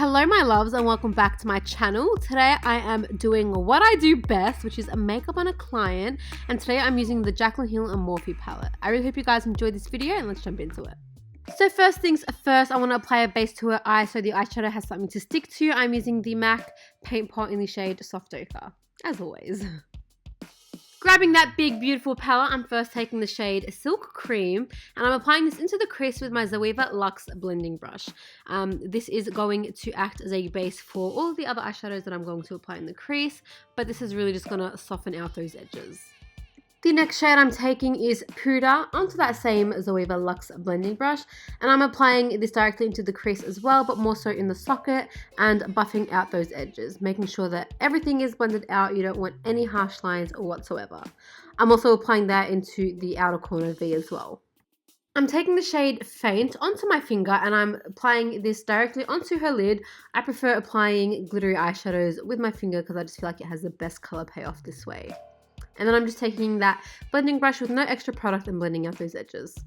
Hello my loves and welcome back to my channel. Today I am doing what I do best, which is a makeup on a client, and today I'm using the Jaclyn and Morphe palette. I really hope you guys enjoyed this video and let's jump into it. So first things first, I want to apply a base to her eye so the eyeshadow has something to stick to. I'm using the MAC Paint Pot in the shade Soft Ochre, as always. Grabbing that big beautiful palette, I'm first taking the shade Silk Cream and I'm applying this into the crease with my Zoeva Luxe blending brush. This is going to act as a base for all of the other eyeshadows that I'm going to apply in the crease, but this is really just going to soften out those edges. The next shade I'm taking is Puder onto that same Zoeva Luxe blending brush, and I'm applying this directly into the crease as well, but more so in the socket and buffing out those edges, making sure that everything is blended out. You don't want any harsh lines whatsoever. I'm also applying that into the outer corner V as well. I'm taking the shade Faint onto my finger and I'm applying this directly onto her lid. I prefer applying glittery eyeshadows with my finger because I just feel like it has the best color payoff this way. And then I'm just taking that blending brush with no extra product and blending out those edges.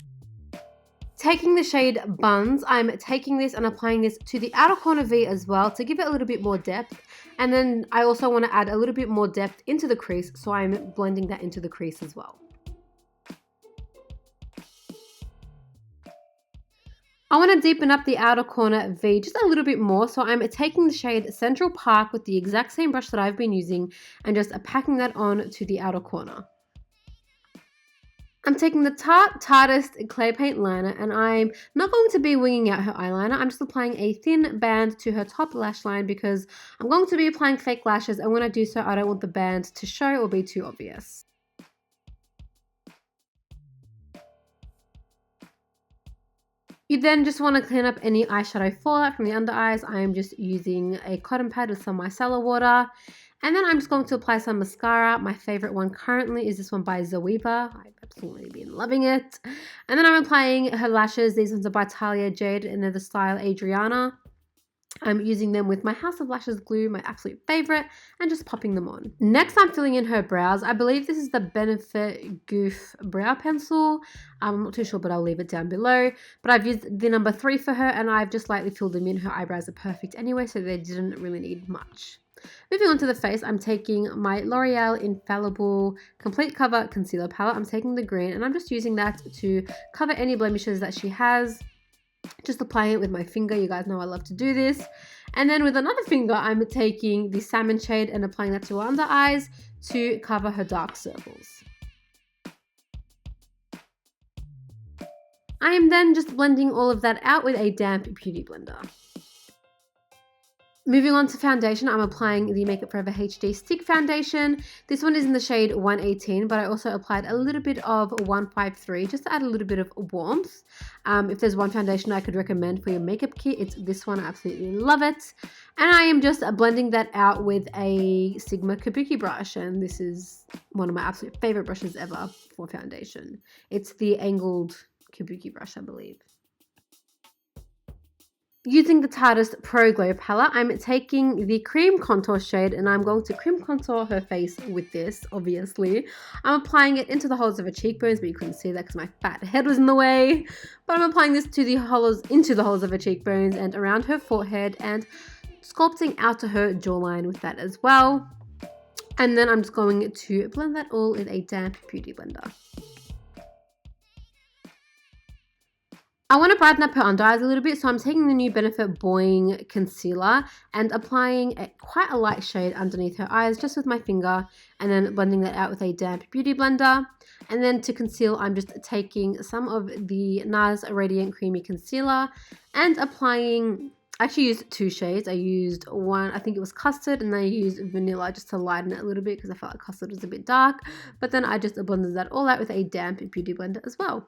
Taking the shade Buns, I'm taking this and applying this to the outer corner V as well to give it a little bit more depth. And then I also want to add a little bit more depth into the crease, so I'm blending that into the crease as well. I want to deepen up the outer corner V just a little bit more, so I'm taking the shade Central Park with the exact same brush that I've been using and just packing that on to the outer corner. I'm taking the Tarte Tarteist clay paint liner and I'm not going to be winging out her eyeliner. I'm just applying a thin band to her top lash line because I'm going to be applying fake lashes, and when I do so, I don't want the band to show or be too obvious. You then just want to clean up any eyeshadow fallout from the under eyes. I'm just using a cotton pad with some micellar water. And then I'm just going to apply some mascara. My favorite one currently is this one by Zoeva. I've absolutely been loving it. And then I'm applying her lashes. These ones are by Tahlia, Jayde, and they're the style Adriana. I'm using them with my House of Lashes glue, my absolute favorite, and just popping them on. Next, I'm filling in her brows. I believe this is the Benefit Goof brow pencil. I'm not too sure, but I'll leave it down below. But I've used the number 3 for her, and I've just lightly filled them in. Her eyebrows are perfect anyway, so they didn't really need much. Moving on to the face, I'm taking my L'Oreal Infallible Complete Cover Concealer Palette. I'm taking the green, and I'm just using that to cover any blemishes that she has. Just applying it with my finger. You guys know I love to do this. And then with another finger, I'm taking the salmon shade and applying that to her under eyes to cover her dark circles. I am then just blending all of that out with a damp beauty blender. Moving on to foundation, I'm applying the Makeup Forever HD Stick Foundation. This one is in the shade 118, but I also applied a little bit of 153 just to add a little bit of warmth. If there's one foundation I could recommend for your makeup kit, it's this one. I absolutely love it. And I am just blending that out with a Sigma Kabuki brush, and this is one of my absolute favorite brushes ever for foundation. It's the angled Kabuki brush, I believe. Using the Tarteist Pro Glow palette, I'm taking the cream contour shade and I'm going to cream contour her face with this, obviously. I'm applying it into the hollows of her cheekbones, but you couldn't see that because my fat head was in the way. But I'm applying this to the hollows, into the hollows of her cheekbones and around her forehead and sculpting out to her jawline with that as well. And then I'm just going to blend that all in a damp beauty blender. I want to brighten up her under eyes a little bit, so I'm taking the new Benefit Boing concealer and applying quite a light shade underneath her eyes just with my finger, and then blending that out with a damp beauty blender. And then to conceal, I'm just taking some of the NARS Radiant Creamy Concealer and applying, I actually used 2 shades. I used one, I think it was Custard, and then I used Vanilla just to lighten it a little bit because I felt like Custard was a bit dark. But then I just blended that all out with a damp beauty blender as well.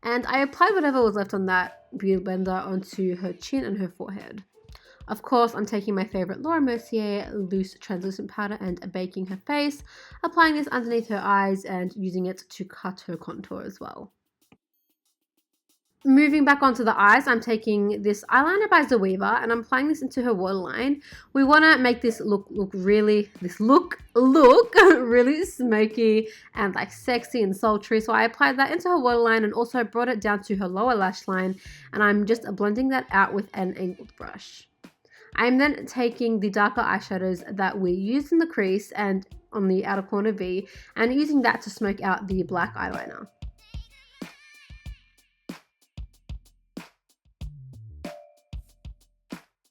And I applied whatever was left on that beauty blender onto her chin and her forehead. Of course, I'm taking my favorite Laura Mercier loose translucent powder and baking her face, applying this underneath her eyes and using it to cut her contour as well. Moving back onto the eyes, I'm taking this eyeliner by Zoeva and I'm applying this into her waterline. We want to make this look really smoky and like sexy and sultry. So I applied that into her waterline and also brought it down to her lower lash line, and I'm just blending that out with an angled brush. I'm then taking the darker eyeshadows that we used in the crease and on the outer corner V and using that to smoke out the black eyeliner.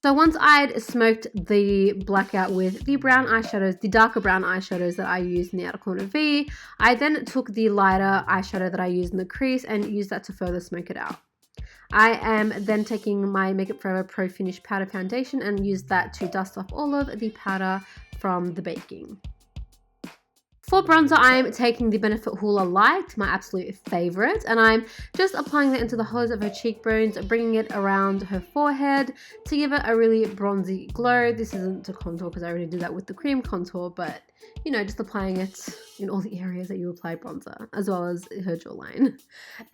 So once I'd smoked the black out with the brown eyeshadows, the darker brown eyeshadows that I used in the outer corner V, I then took the lighter eyeshadow that I used in the crease and used that to further smoke it out. I am then taking my Makeup Forever Pro Finish Powder Foundation and use that to dust off all of the powder from the baking. For bronzer, I'm taking the Benefit Hoola Light, my absolute favorite, and I'm just applying that into the hollows of her cheekbones, bringing it around her forehead to give it a really bronzy glow. This isn't to contour because I already did that with the cream contour, but you know, just applying it in all the areas that you apply bronzer, as well as her jawline.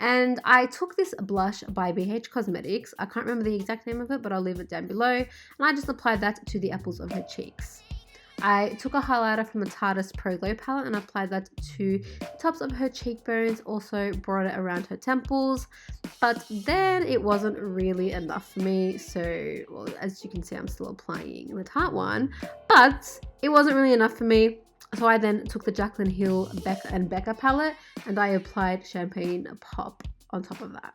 And I took this blush by BH Cosmetics. I can't remember the exact name of it, but I'll leave it down below. And I just applied that to the apples of her cheeks. I took a highlighter from the Tarteist Pro Glow palette and applied that to the tops of her cheekbones, also brought it around her temples, but then it wasn't really enough for me. So, well, as you can see, I'm still applying the Tarte one, but it wasn't really enough for me. So I then took the Jaclyn Hill BECCA and BECCA palette and I applied Champagne Pop on top of that.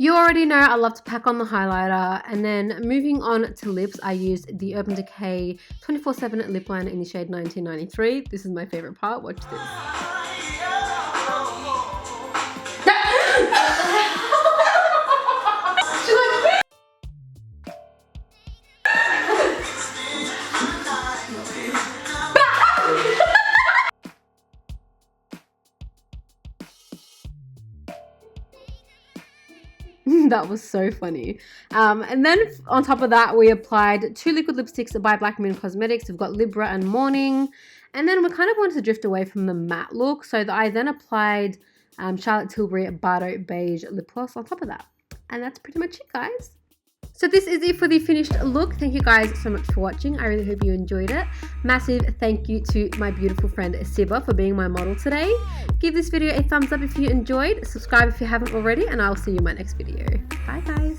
You already know I love to pack on the highlighter, and then moving on to lips, I used the Urban Decay 24/7 lip liner in the shade 1993. This is my favorite part, watch this. That was so funny. And then on top of that, we applied 2 liquid lipsticks by Black Moon Cosmetics. We've got Libra and Mourning. And then we kind of wanted to drift away from the matte look. So I then applied Charlotte Tilbury Bardo Beige lip gloss on top of that. And that's pretty much it, guys. So this is it for the finished look. Thank you guys so much for watching. I really hope you enjoyed it. Massive thank you to my beautiful friend Siba for being my model today. Give this video a thumbs up if you enjoyed. Subscribe if you haven't already, and I'll see you in my next video. Bye guys.